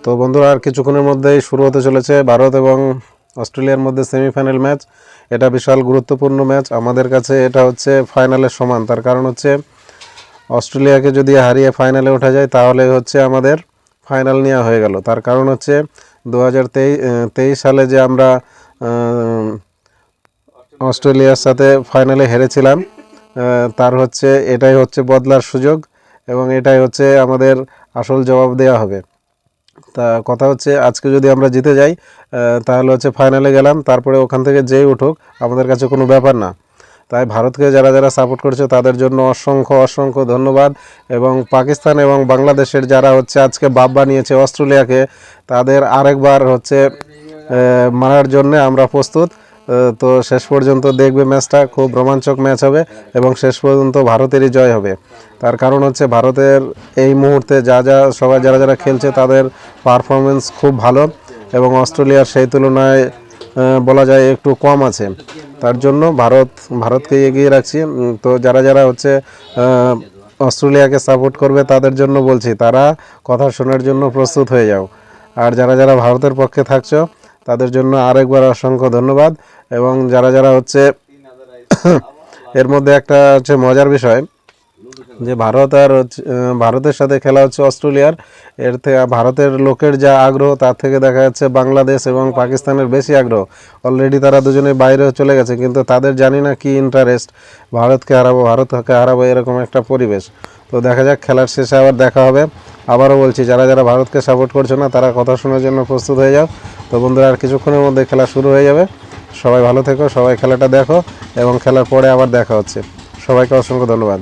তো বন্ধুরা, আর কিছুক্ষণের মধ্যেই শুরু হতে চলেছে ভারত এবং অস্ট্রেলিয়ার মধ্যে সেমিফাইনাল ম্যাচ। এটা বিশাল গুরুত্বপূর্ণ ম্যাচ আমাদের কাছে। এটা হচ্ছে ফাইনালের সমান। তার কারণ হচ্ছে অস্ট্রেলিয়াকে যদি হারিয়ে ফাইনালে ওঠা যায় তাহলে হচ্ছে আমাদের ফাইনাল নেওয়া হয়ে গেল। তার কারণ হচ্ছে 2023 সালে যে আমরা অস্ট্রেলিয়ার সাথে ফাইনালে হেরেছিলাম, তার হচ্ছে এটাই হচ্ছে বদলার সুযোগ এবং এটাই হচ্ছে আমাদের আসল জবাব দেওয়া হবে। তা কথা হচ্ছে আজকে যদি আমরা জিতে যাই তাহলে হচ্ছে ফাইনালে গেলাম, তারপরে ওখান থেকে যেই উঠুক আমাদের কাছে কোনো ব্যাপার না। তাই ভারতকে যারা যারা সাপোর্ট করছে তাদের জন্য অসংখ্য অসংখ্য ধন্যবাদ। এবং পাকিস্তান এবং বাংলাদেশের যারা হচ্ছে আজকে বাপ বানিয়েছে অস্ট্রেলিয়াকে, তাদের আরেকবার হচ্ছে মারার জন্য আমরা প্রস্তুত। তো শেষ পর্যন্ত দেখবে ম্যাচটা, খুব রোমাঞ্চক ম্যাচ হবে এবং শেষ পর্যন্ত ভারতেরই জয় হবে। তার কারণ হচ্ছে ভারতের এই মুহূর্তে সবাই যারা যারা খেলছে তাদের পারফরমেন্স খুব ভালো এবং অস্ট্রেলিয়ার সেই তুলনায় বলা যায় একটু কম আছে। তার জন্য ভারতকে এগিয়ে রাখছি। তো যারা যারা হচ্ছে অস্ট্রেলিয়াকে সাপোর্ট করবে তাদের জন্য বলছি, তারা কথা শোনার জন্য প্রস্তুত হয়ে যাও। আর যারা যারা ভারতের পক্ষে থাকছো তাদের জন্য আরেকবার অসংখ্য ধন্যবাদ। এবং যারা যারা হচ্ছে এর মধ্যে একটা হচ্ছে মজার বিষয় যে ভারতের সাথে খেলা হচ্ছে অস্ট্রেলিয়ার, এর থেকে ভারতের লোকের যা আগ্রহ তার থেকে দেখা যাচ্ছে বাংলাদেশ এবং পাকিস্তানের বেশি আগ্রহ। অলরেডি তারা দুজনে বাইরে চলে গেছে, কিন্তু তাদের জানি না কি ইন্টারেস্ট, ভারতকে হারাবো এরকম একটা পরিবেশ। তো দেখা যাক, খেলার শেষে আবার দেখা হবে। আবারও বলছি, যারা যারা ভারতকে সাপোর্ট করছে না তারা কথা শোনার জন্য প্রস্তুত হয়ে যাও। তো বন্ধুরা, আর কিছুক্ষণের মধ্যে খেলা শুরু হয়ে যাবে। সবাই ভালো থেকো, সবাই খেলাটা দেখো এবং খেলার পরে আবার দেখা হচ্ছে। সবাইকে অসংখ্য ধন্যবাদ।